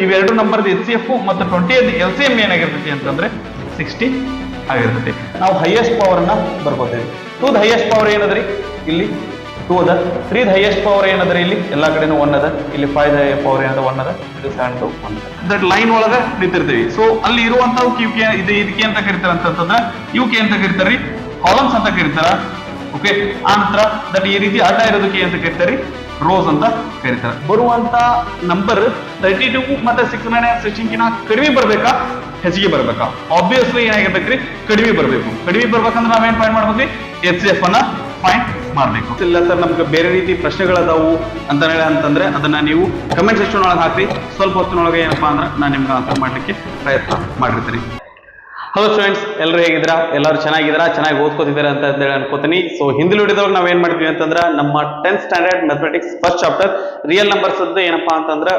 ಇವೆರಡು number HCF ಮತ್ತು 20 LCM ಏನಾಗಿರ್ತೈತಿ ಅಂತಂದ್ರೆ 60 ಆಗಿರ್ತೈತಿ. ನಾವು ಹೈಯೆಸ್ಟ್ ಪವರ್ ಅನ್ನ ಬರ್ಕೋತೇವೆ. 2 ದ ಹೈಯೆಸ್ಟ್ ಪವರ್ ಏನದ್ರಿ? ಇಲ್ಲಿ 2 ಅದ. 3 ದ ಹೈಯೆಸ್ಟ್ ಪವರ್ ಏನದ್ರಿ? ಇಲ್ಲಿ ಎಲ್ಲಾ ಕಡೆನೂ 1 ಅದ. ಇಲ್ಲಿ 5 ದ ಪವರ್ ಏನದ? 1 ಅದ. ಇದು 7 to 1 ದಟ್ ಲೈನ್ ಒಳಗ ನಿಂತಿರ್ತೀವಿ. ಸೊ ಅಲ್ಲಿ ಇರುವಂತವು ಇದಕ್ಕೆ ಅಂತ ಕರೀತಾರ ಅಂತಂದ್ರೆ ಇವಕ್ಕೆ ಅಂತ ಕರೀತಾರ್ರಿ ಕಾಲಮ್ಸ್ ಅಂತ ಕರೀತಾರ. ಓಕೆ, ಆ ನಂತರ ದಟ್ ಈ ರೀತಿ ಅಡ್ಡ ಇರೋದಕ್ಕೆ ಅಂತ ಕರೀತಾರಿ ರೋಸ್ ಅಂತ ಕರೀತಾರೆ. ಬರುವಂತ ನಂಬರ್ 32 ಮತ್ತೆ 616 ಕಿಂತ ಕಡಿಮೆ ಬರ್ಬೇಕಾ ಹೆಚ್ಚಿಗೆ ಬರ್ಬೇಕಾ? ಆಬ್ವಿಯಸ್ಲಿ ಏನಾಗಿರ್ಬೇಕ್ರಿ? ಕಡಿಮೆ ಬರ್ಬೇಕು. ಕಡಿಮೆ ಬರ್ಬೇಕಂದ್ರೆ ನಾವೇನ್ ಫೈಂಡ್ ಮಾಡ್ಬೇಕ್ರಿ? HCF ಅನ್ನ ಫೈಂಡ್ ಮಾಡ್ಬೇಕು. ಇಲ್ಲ ಸರ್ ನಮ್ಗೆ ಬೇರೆ ರೀತಿ ಪ್ರಶ್ನೆಗಳದಾವು ಅಂತ ಹೇಳಿ ಅಂತಂದ್ರೆ ಅದನ್ನ ನೀವು ಕಮೆಂಟ್ ಸೆಕ್ಷನ್ ಒಳಗೆ ಹಾಕ್ರಿ. ಸ್ವಲ್ಪ ಹೊತ್ತಿನೊಳಗೆ ಏನಪ್ಪಾ ಅಂದ್ರೆ ನಾನು ನಿಮ್ಗೆ ಆನ್ಸರ್ ಮಾಡ್ಲಿಕ್ಕೆ ಪ್ರಯತ್ನ ಮಾಡಿರ್ತೀನಿ. ಹಲೋ ಸ್ಟೂಡೆಂಟ್ಸ್, ಎಲ್ಲರೂ ಹೇಗಿದ್ದೀರಾ? ಎಲ್ಲರೂ ಚೆನ್ನಾಗಿದ್ದೀರಾ? ಚೆನ್ನಾಗಿ ಓದ್ಕೋತಿದ್ದೀರಾ ಅಂತ ಹೇಳಿ ಅನ್ಕೋತೀನಿ. ಸೊ ಹಿಂದಿನ ವಿಡಿಯೋದಾಗ ನಾವ್ ಏನ್ ಮಾಡಿದ್ವಿ ಅಂತಂದ್ರೆ ನಮ್ಮ 10th standard mathematics first chapter real numbers ಅದ್ದು ಏನಪ್ಪಾ ಅಂತಂದ್ರೆ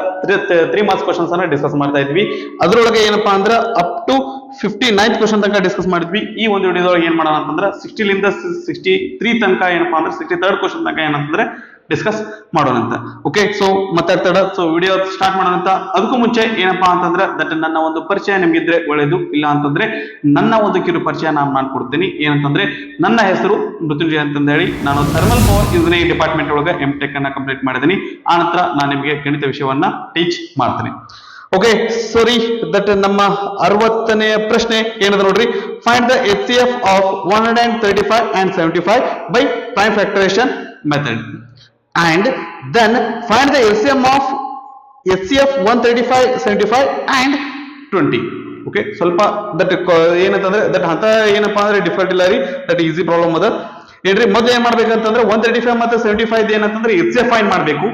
3 ಮಾರ್ಕ್ಸ್ ಕ್ವಶನ್ಸ್ ಅನ್ನ ಡಿಸ್ಕಸ್ ಮಾಡ್ತಾ ಇದ್ವಿ. ಅದ್ರೊಳಗೆ ಏನಪ್ಪಾ ಅಂದ್ರೆ ಅಪ್ ಟು 59th ಕ್ವಶನ್ ತನಕ ಡಿಸ್ಕಸ್ ಮಾಡಿದ್ವಿ. ಈ ಒಂದು ವಿಡಿಯೋದೊಳಗೆ ಏನ್ ಮಾಡೋಣ ಅಂತಂದ್ರೆ 60 ಲಿಂದ 63 ತನಕ ಏನಪ್ಪಾ ಅಂದ್ರೆ 63rd ಕ್ವಶನ್ ತನಕ ಏನಂತಂದ್ರೆ ಡಿಸ್ಕಸ್ ಮಾಡೋಣ ಅಂತ. ಓಕೆ, ಸೊ ಮಾತಾಡ್ತಾಡ ಸೊ ವಿಡಿಯೋ ಸ್ಟಾರ್ಟ್ ಮಾಡೋಣ ಅಂತ. ಅದಕ್ಕೂ ಮುಂಚೆ ಏನಪ್ಪಾ ಅಂತಂದ್ರೆ ದಟ್ ನನ್ನ ಒಂದು ಪರಿಚಯ ನಿಮ್ಗಿದ್ರೆ ಒಳ್ಳೇದು, ಇಲ್ಲ ಅಂತಂದ್ರೆ ನನ್ನ ಒಂದು ಕಿರು ಪರಿಚಯ ನಾನು ಕೊಡ್ತೀನಿ. ಏನಂತಂದ್ರೆ ನನ್ನ ಹೆಸರು ಮೃತ್ಯುಂಜಯ ಅಂತಂದ ಹೇಳಿ, ನಾನು ಥರ್ಮಲ್ ಪವರ್ ಇಂಜಿನಿಯರಿಂಗ್ ಡಿಪಾರ್ಟ್ಮೆಂಟ್ ಒಳಗೆ MTech ಅನ್ನ ಕಂಪ್ಲೀಟ್ ಮಾಡಿದ್ದೀನಿ. ಆ ನಂತರ ನಾನು ನಿಮಗೆ ಗಣಿತ ವಿಷಯವನ್ನ ಟೀಚ್ ಮಾಡ್ತೀನಿ. ಓಕೆ, ಸಾರಿ ದಟ್ ನಮ್ಮ 60ನೇ ಪ್ರಶ್ನೆ ಏನದ ನೋಡ್ರಿ. Find the HCF of 135 and 75 by prime factorization method. And then find the LCM of HCF 135, 75 and 20. Okay, ಸ್ವಲ್ಪ ದಟ್ ಏನಂತಂದ್ರೆ ದಟ್ ಅಂತ ಏನಪ್ಪಾ ಅಂದ್ರೆ ಡಿಫಿಕಲ್ಟ್ ಇಲ್ಲ ರೀ, ದಟ್ ಈಸಿ ಪ್ರಾಬ್ಲಮ್ ಅದ ಏನ್ರಿ. ಮೊದಲು ಏನ್ ಮಾಡ್ಬೇಕಂತಂದ್ರೆ 135 ಮತ್ತೆ 75 ಏನಂತಂದ್ರೆ HCF ಫೈಂಡ್ ಮಾಡ್ಬೇಕು.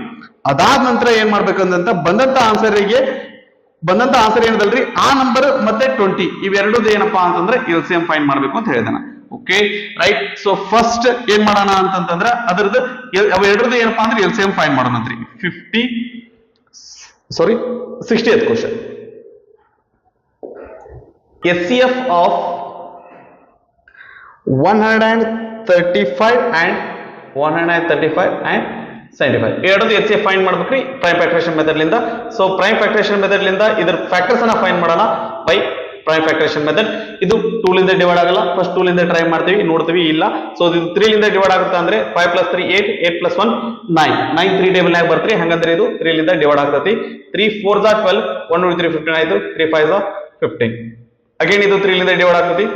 ಅದಾದ ನಂತರ ಏನ್ ಮಾಡ್ಬೇಕಂತ ಬಂದಂತ ಆನ್ಸರ್ ಏನದಲ್ರಿ ಆ ನಂಬರ್ ಮತ್ತೆ 20 ಇವೆರಡದು ಏನಪ್ಪಾ ಅಂತಂದ್ರೆ LCM ಫೈಂಡ್ ಮಾಡ್ಬೇಕು ಅಂತ ಹೇಳಿದಾನ. Okay right. ಸೊ ಫಸ್ಟ್ ಏನ್ ಮಾಡೋಣ ಅಂತಂದ್ರೆ ಅದರದ್ದು ಅವೆರಡರದ್ದು ಏನಪ್ಪಾ ಅಂದ್ರೆ LCM ಫೈಂಡ್ ಮಾಡೋಣ ಅಂತ್ರಿ. 60th question. HCF of 135 and 75 ಎರಡದು HCF find ಮಾಡ್ಬೇಕ್ರಿ ಪ್ರೈಮ್ ಫ್ಯಾಕ್ಟರೇಷನ್ ಮೆಥಡ್ ಲಿಂದ. ಸೊ ಪ್ರೈಮ್ ಫ್ಯಾಕ್ಟರೇಷನ್ ಮೆಥಡ್ ಲಿಂದ ಇದ್ರ ಫ್ಯಾಕ್ಟರ್ಸ್ ಅನ್ನ ಫೈಂಡ್ ಮಾಡೋಣ ಬೈ ಪ್ರೈಮ್ ಫ್ಯಾಕ್ಟರೇಷನ್ ಮೆಥಡ್. ಇದು 2 ಲಿಂದ ಡಿವೈಡ್ ಆಗಲ್ಲ. ಫಸ್ಟ್ 2 ಲಿಂದ ಟ್ರೈ ಮಾಡ್ತೀವಿ, ನೋಡ್ತೀವಿ ಇಲ್ಲ. ಸೊ ಇದು 3 ಲಿಂದ ಡಿವೈಡ್ ಆಗುತ್ತೆ ಅಂದ್ರೆ 5 + 3 8, 8 + 1 9, 9 3 ಟೇಬಲ್ ನಾಗ ಬರ್ತೀರಿ. ಹಂಗಂದ್ರೆ ಇದು 3 ಲಿಂದ ಡಿವೈಡ್ ಆಗ್ತತಿ. 3 4 12, 1 3 15 ಆಯ್ತು. 3 5 15. ಅಗೇನ್ ಇದು 3 ಲಿಂದ ಡಿವೈಡ್ ಆಗ್ತತಿ.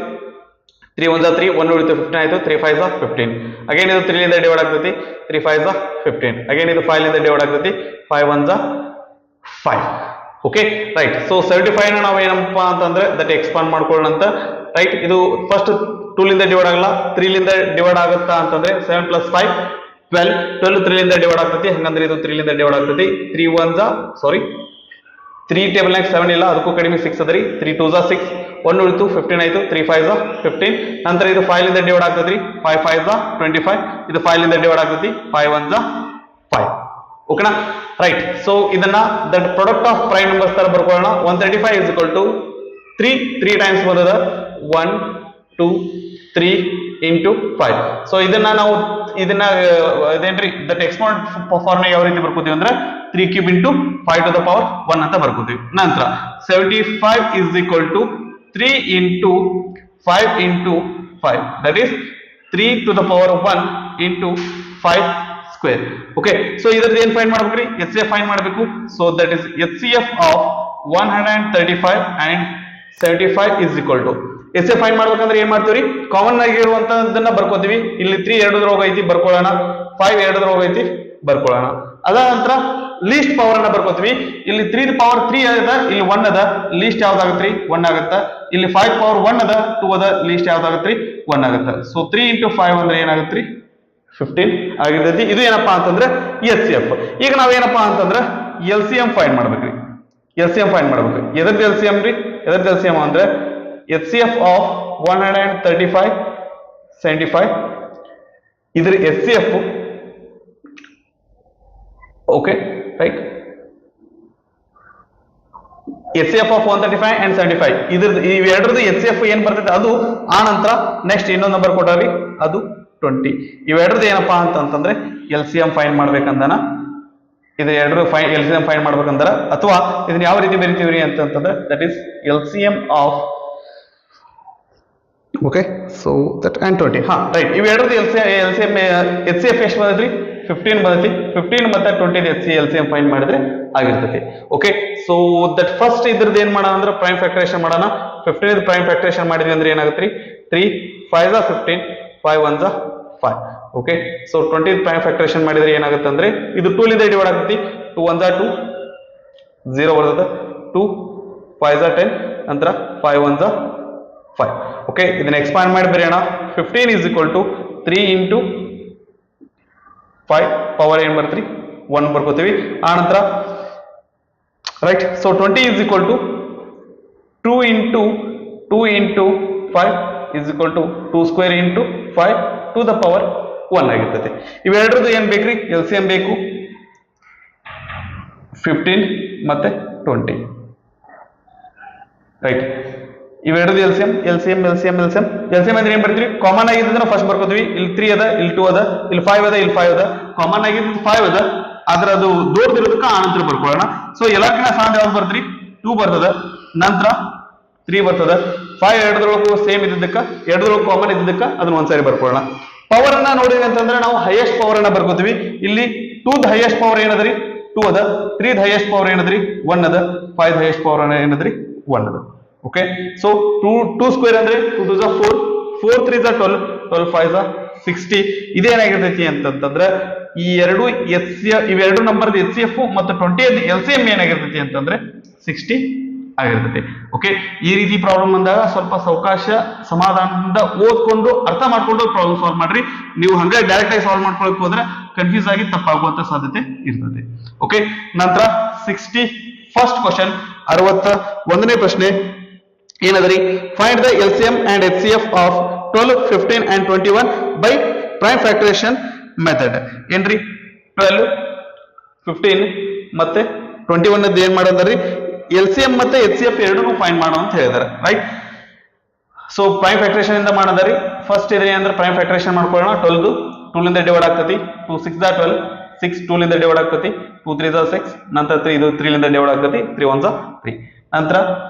3 1 3, 1 15 ಆಯ್ತು. 3 5 15. ಅಗೇನ್ ಇದು 3 ಲಿಂದ ಡಿವೈಡ್ ಆಗ್ತತಿ. 3 5 15. ಅಗೇನ್ ಇದು 5 ಲಿಂದ ಡಿವೈಡ್ ಆಗ್ತತಿ. 5 1 5. Okay right. ಸೊ 75 ನ ನಾವು ಏನಪ್ಪಾ ಅಂತಂದ್ರೆ ದಟ್ ಎಕ್ಸ್ಪಾಂಡ್ ಮಾಡ್ಕೊಳ್ಳೋಣ ಅಂತ. ರೈಟ್, ಇದು ಫಸ್ಟ್ 2 ಲಿಂದ ಡಿವೈಡ್ ಆಗಲ್ಲ, 3 ಲಿಂದ ಡಿವೈಡ್ ಆಗುತ್ತಾ ಅಂತಂದ್ರೆ 7 + 5 12, 12 3 ಲಿಂದ ಡಿವೈಡ್ ಆಗ್ತತಿ. ಹಂಗಂದ್ರೆ ಇದು 3 ಲಿಂದ ಡಿವೈಡ್ ಆಗ್ತತಿ. 3 ಟೇಬಲ್ ನಾಗ 7 ಇಲ್ಲ, ಅದಕ್ಕೂ ಕಡಿಮೆ 6 ಅದರಿ. 3 2 6, 1 ಉಳಿತು 15 ಆಯ್ತು. 3 5 15. ನಂತರ ಇದು 5 ಲಿಂದ ಡಿವೈಡ್ ಆಗ್ತದ್ರಿ. 5 5 25. ಇದು 5 ಲಿಂದ ಡಿವೈಡ್ ಆಗ್ತತಿ. 5 1 5. ಓಕೆನಾ ರೈಟ್. ಸೊ ಇದನ್ನ that product of prime numbers ತರ ಬರ್ಕೊಳ್ಳೋಣ. 135 = 3 ಟೈಮ್ಸ್ ಬರೋದ 1 2 3 × 5. ಸೊ ಇದನ್ನ ನಾವು ಇದೇನ್ರಿ ದಟ್ ಎಕ್ಸ್ಪೋನೆಂಟ್ ಫಾರ್ಮ್ ಯಾವ ರೀತಿ ಬರ್ಕೋತೀವಿ ಅಂದ್ರೆ 3³ × 5 to the power 1 ಅಂತ ಬರ್ಕೋತೀವಿ. ನಂತರ 75 = 3 × 5 × 5, that is 3 to the power 1 × 5 square. Okay, so ಇದರದ್ದು ಏನ್ ಫೈಂಡ್ ಮಾಡ್ಬೇಕ್ರಿ? HCF ಫೈಂಡ್ ಮಾಡ್ಬೇಕು. So that is HCF of 135 and 75 HCF find ಮಾಡ್ಬೇಕಂದ್ರೆ ಏನ್ ಮಾಡ್ತೀವಿ? ಕಾಮನ್ ಆಗಿರುವಂತದನ್ನ ಬರ್ಕೋತೀವಿ. ಇಲ್ಲಿ 3 ಎರಡದ್ರೊಳಗೆ ಐತಿ ಬರ್ಕೊಳ್ಳೋಣ. 5 ಎರಡದ್ರೊಳಗೆ ಐತಿ ಬರ್ಕೊಳ್ಳೋಣ. ಅದಾದ ನಂತರ ಲೀಸ್ಟ್ ಪವರ್ ಅನ್ನ ಬರ್ಕೋತೀವಿ. ಇಲ್ಲಿ 3 ದ ಪವರ್ 3 ಅದ, ಇಲ್ಲಿ 1 ಅದ. ಲೀಸ್ಟ್ ಯಾವ್ದಾಗತ್ರಿ? 1 ಆಗತ್ತ. ಇಲ್ಲಿ 5 ಪವರ್ 1 ಅದ, 2 ಅದ. ಲೀಸ್ಟ್ ಯಾವ್ದಾಗತ್ರಿ? 1 ಆಗತ್ತ. ಸೊ 3 × 5 ಅಂದ್ರೆ ಏನಾಗತ್ರಿ? 15 ಆಗಿರ್ತೈತಿ. ಇದು ಏನಪ್ಪಾ ಅಂತಂದ್ರೆ HCF. ಈಗ ನಾವೇನಪ್ಪಾ ಅಂತಂದ್ರೆ LCM ಫೈಂಡ್ ಮಾಡ್ಬೇಕ್ರಿ. LCM ಫೈಂಡ್ ಮಾಡ್ಬೇಕು. ಎದರ್ದು LCM ರೀ? ಎದರ್ದು LCM ಅಂದ್ರೆ HCF ಆಫ್ 135 75 ಇದ್ರ HCF. Okay right. HCF of 135 and 75 ಇದ್ರದ್ದು ಇವೆರಡರದ್ದು HCF ಏನ್ ಬರ್ತೈತೆ ಅದು. ಆ ನಂತರ ನೆಕ್ಸ್ಟ್ ಇನ್ನೊಂದು ನಂಬರ್ ಕೊಟ್ಟಾರಿ, ಅದು 20. ಇವೆರಡರದ್ದು ಏನಪ್ಪಾ ಅಂತಂದ್ರೆ LCM ಫೈಂಡ್ ಮಾಡ್ಬೇಕಂದನ. ಇದು ಎರಡು ಎಲ್ ಸಿ ಎಂ ಫೈಂಡ್ ಮಾಡ್ಬೇಕಂದ್ರೆ, ಅಥವಾ ಇದನ್ನ ಯಾವ ರೀತಿ ಬರಿತೀವ್ರಿ ಅಂತಂದ್ರೆ that is L C M of okay so that and 20 right. ಇವೆರಡರದ್ದು L C M H C F ಎಷ್ಟು ಬಂದೈತ್ರಿ 15 ಬಂದೈತಿ. 15 ಮತ್ತೆ 20 ಎಲ್ ಸಿ ಎಂ ಫೈಂಡ್ ಮಾಡಿದ್ರೆ ಆಗಿರ್ತೈತಿ. ಓಕೆ ಸೊ ದಟ್ ಫಸ್ಟ್ ಇದ್ರದ್ದು ಏನ್ ಮಾಡೋಣ ಅಂದ್ರೆ ಪ್ರೈಮ್ ಫ್ಯಾಕ್ಟರೇಷನ್ ಮಾಡೋಣ. 15 ಪ್ರೈಮ್ ಫ್ಯಾಕ್ಟರೇಷನ್ ಮಾಡಿದ್ವಿ ಅಂದ್ರೆ ಏನಾಗುತ್ತೆ 3 5 15 5 1 5. ಓಕೆ ಸೊ 20 ಪ್ರೈಮ್ ಫ್ಯಾಕ್ಟರೇಷನ್ ಮಾಡಿದ್ರೆ ಏನಾಗುತ್ತೆ ಅಂದ್ರೆ ಇದು 2 ಲಿಂದ ಡಿವೈಡ್ ಆಗುತ್ತೆ. 2 1 2 0 ಬರ್ತದೆ. 2 5 10 ನಂತರ 5 1 5. ಓಕೆ ಇದನ್ನ ಎಕ್ಸ್ಪಾಂಡ್ ಮಾಡಿ ಬರೆಯೋಣ. 15 is equal to 3 into 5 power ಏನ್ ಬರ್ತೀರಿ 1 ಬರ್ಕೋತೀವಿ. ಆ ನಂತರ right so 20 is equal to 2 into 5 is equal to 2 square into 5 to the power 1 ಆಗಿರ್ತದೆ. ಇವೆರಡರದ್ದು ಏನ್ ಬೇಕ್ರಿ ಎಲ್ ಸಿ ಎಂ ಬೇಕು 15 ಮತ್ತೆ 20 ರೈಟ್. ಇವೆರಡದು ಎಲ್ ಸಿ ಎಂ ಅಂದ್ರೆ ಏನ್ ಬರ್ತೀವಿ ಕಾಮನ್ ಆಗಿದ್ದನ್ನ ಫಸ್ಟ್ ಬರ್ಕೋತೀವಿ. ಇಲ್ಲಿ 3 ಅದ, ಇಲ್ಲಿ 2 ಅದ, ಇಲ್ಲಿ 5 ಅದ, ಇಲ್ಲಿ 5 ಅದ. ಕಾಮನ್ ಆಗಿದ್ದು 5 ಅದ, ಆದ್ರೆ ಅದು ದೊಡ್ಡದಿರೋದಕ್ಕ ಆನಂತರ ಬರ್ಕೊಳ್ಳೋಣ. ಸೊ ಎಲ್ಲಕ್ಕಿಂತ ಸಣ್ಣ ಯಾವ್ದು ಬರ್ತೀರಿ 2 ಬರ್ತದ, ನಂತರ 3 ಬರ್ತದ. 5 ಎರಡರೊಳಗೂ ಸೇಮ್ ಇದ್ದಕ್ಕ, ಎರಡರೊಳಗೂ ಕಾಮನ್ ಇದ್ದಕ್ಕ ಅದನ್ನ ಒಂದ್ಸಾರಿ ಬರ್ಕೊಳ್ಳೋಣ. ಪವರ್ ಅನ್ನ ನೋಡಿದ್ವಿ ಅಂತಂದ್ರೆ ನಾವು ಹೈಯೆಸ್ಟ್ ಪವರ್ ಅನ್ನ ಬರ್ಕೋತೀವಿ. ಇಲ್ಲಿ 2 ಹೈಯೆಸ್ಟ್ ಪವರ್ ಏನದ್ರಿ 2 ಅದ, 3 ಹೈಯೆಸ್ಟ್ ಪವರ್ ಏನದ್ರಿ 1 ಅದ, 5 ಹೈಯೆಸ್ಟ್ ಪವರ್ ಏನದ್ರಿ 1 ಅದ. ಓಕೆ ಸೊ 2 ಸ್ಕ್ವೇರ್ ಅಂದ್ರೆ 2 2 4, 4 3 12, 12 5 60. ಇದೇನಾಗಿರ್ತೈತಿ ಅಂತಂದ್ರೆ ಈ ಎರಡು ಇವೆರಡು ನಂಬರ್ ಎಚ್ ಸಿ ಎಫ್ ಮತ್ತು 20 ಎಲ್ ಸಿ ಎಂ ಏನಾಗಿರ್ತೈತಿ ಅಂತಂದ್ರೆ 60 ಆಗಿರ್ತೈತಿ. ಓಕೆ ಈ ರೀತಿ ಪ್ರಾಬ್ಲಮ್ ಬಂದಾಗ ಸ್ವಲ್ಪ ಸಾವಕಾಶ ಸಮಾಧಾನದಿಂದ ಓದ್ಕೊಂಡು ಅರ್ಥ ಮಾಡ್ಕೊಂಡು ಪ್ರಾಬ್ಲಮ್ ಸಾಲ್ವ್ ಮಾಡ್ರಿ. ನೀವು ಹಂಗೆ ಡೈರೆಕ್ಟ್ ಆಗಿ ಸಾಲ್ವ್ ಮಾಡ್ಕೊಳಕ್ ಹೋದ್ರೆ ಕನ್ಫ್ಯೂಸ್ ಆಗಿ ತಪ್ಪಾಗುವಂತ ಸಾಧ್ಯತೆ ಇರ್ತದೆ. ಓಕೆ ನಂತರ 61st ಕ್ವಶನ್ 61ನೇ ಪ್ರಶ್ನೆ ಏನದರಿ find the L C M and H C F of 12 15 and 21 by prime factorization method. ಏನ್ರಿ 12 15 ಮತ್ತೆ 21 ಏನ್ ಮಾಡೋದ್ರಿ ಎಲ್ ಸಿ ಎಂ ಮತ್ತೆ ಎಚ್ ಸಿ ಎಫ್ ಎರಡೂ ಫೈಂಡ್ ಮಾಡೋ ಅಂತ ಹೇಳಿದಾರೆ ರೈಟ್. ಸೊ ಪ್ರೈಮ್ ಫ್ಯಾಕ್ಟರೇಷನ್ ಇಂದ ಮಾಡೋದ್ರಿ. ಫಸ್ಟ್ ಇದ್ರಿ ಅಂದ್ರೆ ಪ್ರೈಮ್ ಫ್ಯಾಕ್ಟರೇಷನ್ ಮಾಡ್ಕೊಳ್ಳೋಣ. 12 2 ಲಿಂದ ಡಿವೈಡ್ ಆಗ್ತತಿ. 2 6 12, 6 2 ಲಿಂದ ಡಿವೈಡ್ ಆಗ್ತತಿ. 2 3 6 ನಂತರ 3 ಇದು 3 ಲಿಂದ ಡಿವೈಡ್ ಆಗ್ತತಿ. 3 1 3 ನಂತರ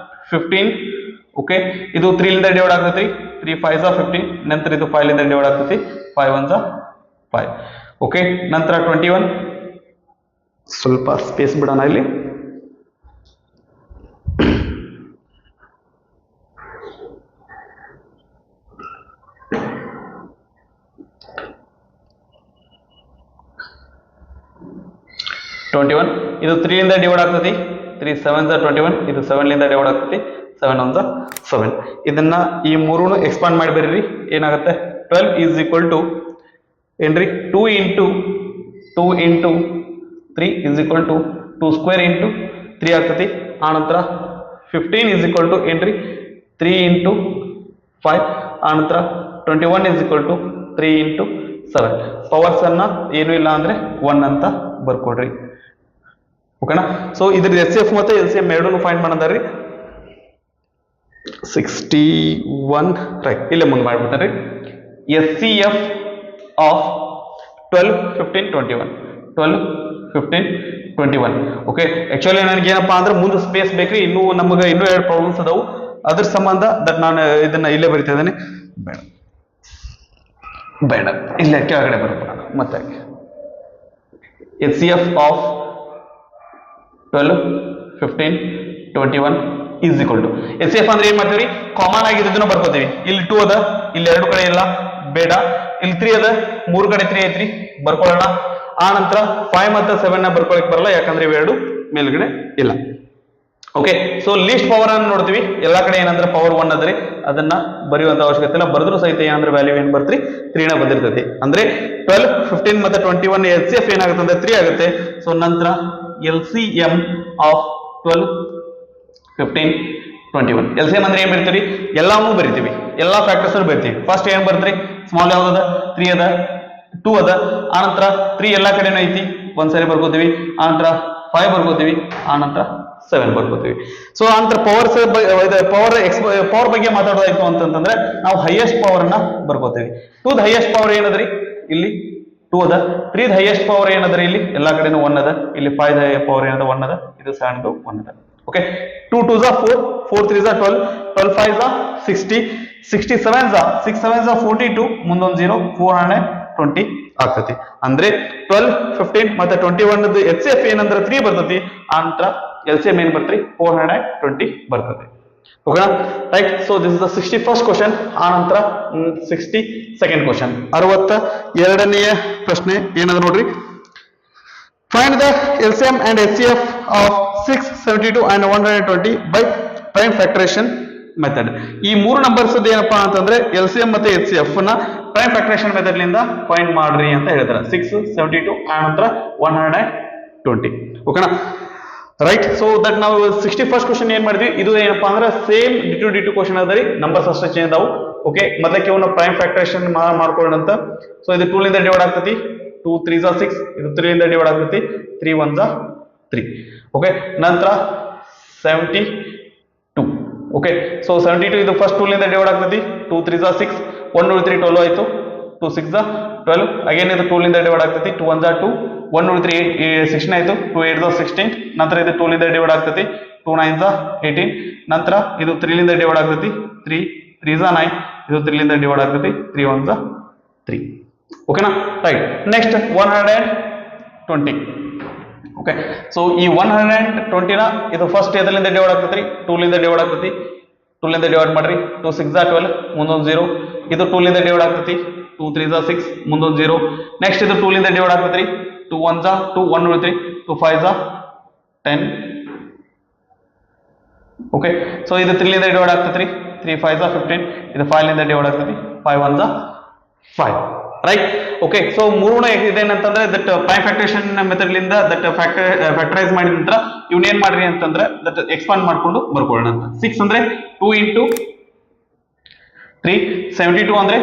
15 ಓಕೆ ಇದು 3 ಲಿಂದ ಡಿವೈಡ್ ಆಗ್ತತಿ. 3 5 15 ನಂತರ ಇದು 5 ಲಿಂದ ಡಿವೈಡ್ ಆಗ್ತತಿ. 5 1 5 ಓಕೆ ನಂತರ 21 ಸ್ವಲ್ಪ ಸ್ಪೇಸ್ ಬಿಡೋಣ ಇಲ್ಲಿ. ಇದು 3 ಲಿಂದ ಡಿವೈಡ್ ಆಗ್ತತಿ. 3 7 21 ಇದು 7 ಲಿಂದ ಡಿವೈಡ್ ಆಗ್ತತಿ. 7 1 7 ಇದನ್ನ ಈ ಮೂರನ್ನು ಎಕ್ಸ್ಪಾಂಡ್ ಮಾಡಿ ಬರೀರಿ. ಏನಾಗುತ್ತೆ 12 is equal to ಏನ್ರಿ 2 into 3 is equal to 2 square into 3 ಆಗ್ತತಿ. ಆನಂತರ 15 is equal to ಏನ್ರಿ 3 into 5. ಆನಂತರ 21 is equal to 3 into 7. Powers ಅನ್ನ ಏನು ಇಲ್ಲ ಅಂದ್ರೆ 1 ಅಂತ ಬರ್ಕೊಡ್ರಿ. ಓಕೆನಾ ಸೊ ಇದ್ರ ಎಚ್ ಸಿ ಎಫ್ ಮತ್ತೆ ಎಲ್ ಸಿ ಎಂ ಎರಡೂ ಫೈಂಡ್ ಮಾಡೋದ್ರಿ. 61 ರೈಟ್ ಇಲ್ಲೇ ಮುಂದೆ ಮಾಡ್ಬಿಡ್ತಾರೆ. S C F of 12 15 21 12 15 21 okay actually ನನಗೆ ಏನಪ್ಪಾ ಅಂದ್ರೆ ಮುಂದೆ ಸ್ಪೇಸ್ ಬೇಕ್ರಿ. ನಮಗೆ ಇನ್ನೂ 2 ಪ್ರಾಬ್ಲಮ್ಸ್ ಅದಾವು. ಅದ್ರ ಸಂಬಂಧ ದಟ್ ನಾನು ಇದನ್ನ ಇಲ್ಲೇ ಬರಿತಾ ಇದ್ದೇನೆ. ಬೇಡ ಇಲ್ಲೇ ಕೆಳಗಡೆ ಬರ್ಬೋಣ. ಮತ್ತೆ H C F of 12 15 21 is equal to H C F ಅಂದ್ರೆ ಏನ್ ಮಾಡ್ತೀವಿ ಕಾಮನ್ ಆಗಿದ್ದನ್ನ ಬರ್ಕೋತೀವಿ. ಇಲ್ಲಿ 2 ಅದ, ಇಲ್ಲಿ 2 ಕಡೆ ಇಲ್ಲ ಬೇಡ. ಇಲ್ಲಿ 3 ಅದ, 3 ಕಡೆ 3 ಐತ್ರಿ ಬರ್ಕೊಳ್ಳೋಣ. ಆ ನಂತರ 5 ಮತ್ತೆ 7 ನ ಬರ್ಕೊಳಕ್ ಬರಲ್ಲ, ಯಾಕಂದ್ರೆ ಇವೆರಡು ಮೇಲ್ಗಡೆ ಇಲ್ಲ. ಓಕೆ ಸೊ ಲೀಸ್ಟ್ ಪವರ್ ಅನ್ನು ನೋಡ್ತೀವಿ. ಎಲ್ಲಾ ಕಡೆ ಏನಂದ್ರೆ ಪವರ್ 1 ಅದ್ರಿ, ಅದನ್ನ ಬರೆಯುವಂತ ಅವಶ್ಯಕತೆ ಇಲ್ಲ. ಬರೆದ್ರು ಸಹಿತ ಏನಂದ್ರೆ ವ್ಯಾಲ್ಯೂ ಏನ್ ಬರ್ತ್ರಿ 3 ನ ಬಂದಿರ್ತೈತಿ. ಅಂದ್ರೆ 12 15 ಮತ್ತೆ 21 ಎಚ್ ಸಿ ಎಫ್ ಏನಾಗುತ್ತೆ ಅಂದ್ರೆ 3 ಆಗುತ್ತೆ. ಸೊ ನಂತರ L C M of 12 15 21 L C M ಅಂದ್ರೆ ಏನ್ ಬರಿತೀವಿ ಎಲ್ಲಾನು ಬರಿತೀವಿ, ಎಲ್ಲಾ ಫ್ಯಾಕ್ಟರ್ಸ್ ಬರಿತೀವಿ. ಫಸ್ಟ್ ಏನ್ ಬರ್ತ್ರಿ ಸ್ಮಾಲ್ ಯಾವ್ದದ 3 ಅದ 2 ಅದ. ಆನಂತರ 3 ಎಲ್ಲಾ ಕಡೆನೂ ಐತಿ, ಒಂದ್ಸರಿ ಬರ್ಕೋತೀವಿ. ಆನಂತರ 5 ಬರ್ಕೋತೀವಿ, ಆನಂತರ 7 ಬರ್ಕೋತೀವಿ. ಸೊ ಆನಂತರ ಪವರ್ ಬಗ್ಗೆ ಮಾತಾಡೋದಾಯ್ತು ಅಂತಂದ್ರೆ ನಾವು ಹೈಯೆಸ್ಟ್ ಪವರ್ ಅನ್ನ ಬರ್ಕೋತೀವಿ. 2 ಹೈಯೆಸ್ಟ್ ಪವರ್ ಏನದ್ರಿ ಇಲ್ಲಿ 2 ಅದ 3 ಹೈಯೆಸ್ಟ್ ಪವರ್ ಏನದ ಇಲ್ಲಿ ಎಲ್ಲಾ ಕಡೆನೂ 1 ಅದ ಇಲ್ಲಿ 5 ಪವರ್ ಏನದ 1 ಅದ ಇದು 7 1 ಅದ okay 2 2s 4 4 3s 12 12 5s 60 67s 6 7s 42 ಮುಂದೊಂದು 0 420 ಆಗ್ತತಿ ಅಂದ್ರೆ 12 15 ಮತ್ತೆ 21 HCF ಏನಂದ್ರೆ 3 ಬರ್ತತಿ ಅಂತರ LCM ಏನ್ ಬರ್ತರಿ 420 ಬರ್ತದೆ ಓಕೆನಾ right so this is the 61st question ಆ ನಂತರ 62nd ಕ್ವೆಶ್ಚನ್ 62ನೇ ಪ್ರಶ್ನೆ ಏನದ ನೋಡ್ರಿ find the LCM and HCF of 6 72 and 120 by prime factorization method ಈ ಮೂರು ನಂಬರ್ಸ್ ಏನಪ್ಪಾ ಅಂತಂದ್ರೆ LCM ಮತ್ತೆ HCF ನ ಪ್ರೈಮ್ ಫ್ಯಾಕ್ಟರೈಸೇಷನ್ ಮೆಥಡ್ ಲಿಂದ ಫೈಂಡ್ ಮಾಡ್ರಿ ಅಂತ ಹೇಳ್ತಾರೆ 6 72 ಆ ನಂತರ 120 ಓಕೆನಾ ರೈಟ್ ಸೊ ದಟ್ ನಾವು 61st ಕ್ವೆಶ್ಚನ್ ಏನ್ ಮಾಡಿದ್ವಿ ಇದು ಏನಪ್ಪಾ ಅಂದ್ರೆ ಸೇಮ್ ಡಿ2 ಕ್ವೆಶ್ಚನ್ ಅದರಿ ನಂಬರ್ಸ್ ಅಷ್ಟೇ ಚೇಂಜ್ ಅದಾವು ಓಕೆ ಮೊದಲಕ್ಕೆ ಇವನ್ನ ಪ್ರೈಮ್ ಫ್ಯಾಕ್ಟರೈಸೇಷನ್ ಮಾಡ್ಕೊಳ್ಳೋಣ ಅಂತ ಸೊ ಇದು 2 ಲಿಂದ ಡಿವೈಡ್ ಆಗ್ತತಿ 2 3s 6 ಇದು 3 ಲಿಂದ ಡಿವೈಡ್ ಆಗ್ತತಿ 3 1s 3 ಓಕೆ ನಂತರ 72 ಓಕೆ ಸೊ 72 ಇದು ಫಸ್ಟ್ 2 ಲಿಂದ ಡಿವೈಡ್ ಆಗ್ತತಿ 2 3s 6 1 3 12 ಆಯ್ತು 2 6s 12 ಅಗೇನ್ ಇದು 2 ಲಿಂದ ಡಿವೈಡ್ ಆಗ್ತತಿ 2 1s 2 1 3 16 ಆಯ್ತು 2 8s 16 ನಂತರ ಇದು 2 ಲಿಂದ ಡಿವೈಡ್ ಆಗ್ತತಿ 2 9s 18 ನಂತರ ಇದು 3 ಲಿಂದ ಡಿವೈಡ್ ಆಗ್ತತಿ 3 3s 9 ಇದು 3 ಲಿಂದ ಡಿವೈಡ್ ಆಗ್ತತಿ 3 1s 3 ಓಕೆನಾ ರೈಟ್ ನೆಕ್ಸ್ಟ್ 120 ಓಕೆ ಸೊ ಈ 120 ನ ಇದು ಫಸ್ಟ್ ಎದರಿಂದ ಡಿವೈಡ್ ಆಗ್ತೈತಿ 2 ಲಿಂದ ಡಿವೈಡ್ ಆಗ್ತೈತಿ 2 ಲಿಂದ ಡಿವೈಡ್ ಮಾಡ್ರಿ 2 6 12 ಮುಂದೊಂದು 0 ಇದು 2 ಲಿಂದ ಡಿವೈಡ್ ಆಗ್ತೈತಿ 2 3 6 ಮುಂದೊಂದು 0 ನೆಕ್ಸ್ಟ್ ಇದು 2 ಲಿಂದ ಡಿವೈಡ್ ಆಗ್ತೈತಿ 2 1s 2 1 3 2 5s 10 ಓಕೆ ಸೊ ಇದು 3 ಲಿಂದ ಡಿವೈಡ್ ಆಗ್ತೈತಿ 3 5s 15 ಇದು 5 ಲಿಂದ ಡಿವೈಡ್ ಆಗ್ತೈತಿ 5 1s 5 ರೈಟ್ ಓಕೆ ಸೊ ಮೂರನೇ ಇದೇನಂತಂದ್ರೆ ದಟ್ ಪ್ರೈಮ್ ಫ್ಯಾಕ್ಟರೈಸೇಷನ್ ಮೆಥಡ್ ಲಿಂದ ದಟ್ ಫ್ಯಾಕ್ಟರೈಸ್ ಮಾಡಿದ ನಂತರ ಇವನ್ ಏನ್ ಮಾಡ್ರಿ ಅಂತಂದ್ರೆ ದಟ್ ಎಕ್ಸ್ಪಾಂಡ್ ಮಾಡ್ಕೊಂಡು ಬರ್ಕೊಳ್ಳೋಣ ಅಂತ 6 ಅಂದ್ರೆ 2 into 3 72 ಅಂದ್ರೆ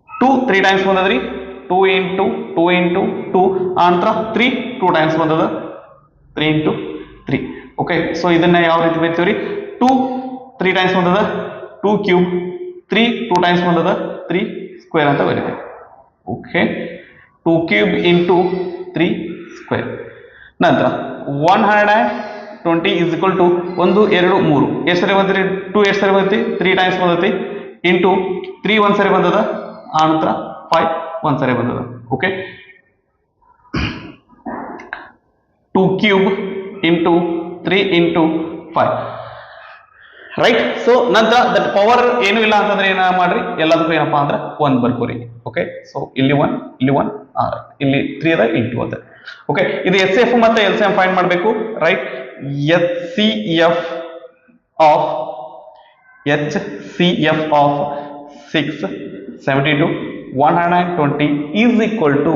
2 3 ಟೈಮ್ಸ್ ಬಂದದ್ರಿ 2 into 2 into 2 ನಂತರ 3 2 ಟೈಮ್ಸ್ ಬಂದದ 3 into 3 ಓಕೆ ಸೊ ಇದನ್ನ ಯಾವ ರೀತಿ ಬರೀತೀವ್ರಿ 2 3 ಟೈಮ್ಸ್ ಬಂದದ 2 ಕ್ಯೂಬ್ 3 2 ಟೈಮ್ಸ್ ಬಂದದ 3 ಸ್ಕ್ವೇರ್ ಅಂತ ಬರೀತೀವಿ ಓಕೆ 2 ಕ್ಯೂಬ್ ಇಂಟು 3 ಸ್ಕ್ವೇರ್ ನಂತರ 120 is equal to 1 2 3 ಎಷ್ಟು ಸರಿ ಬಂದ್ರಿ 2 ಎಷ್ಟು ಸರಿ ಬಂದೈತಿ 3 ಟೈಮ್ಸ್ ಬಂದೈತಿ ಇಂಟು 3 ಒಂದ್ ಸರಿ ಬಂದದ ಆ ನಂತರ 5 ಒಂದ್ ಸರಿ ಬಂದದ okay 2 cube into 3 into 5 right so ನಂತರ ದಟ್ ಪವರ್ ಏನು ಇಲ್ಲ ಅಂತಂದ್ರೆ ಏನ ಮಾಡ್ರಿ ಎಲ್ಲದಕ್ಕೂ ಏನಪ್ಪಾ ಅಂದ್ರೆ 1 ಬರ್ಕೋರಿ ಓಕೆ ಸೊ ಇಲ್ಲಿ 1 ಇಲ್ಲಿ 1 ಇಲ್ಲಿ 3 ಅದ ಇಂಟು ಅದ ಓಕೆ ಇದು HCF ಮತ್ತೆ LCM ಫೈಂಡ್ ಮಾಡಬೇಕು right HCF of 6 72 120 is equal to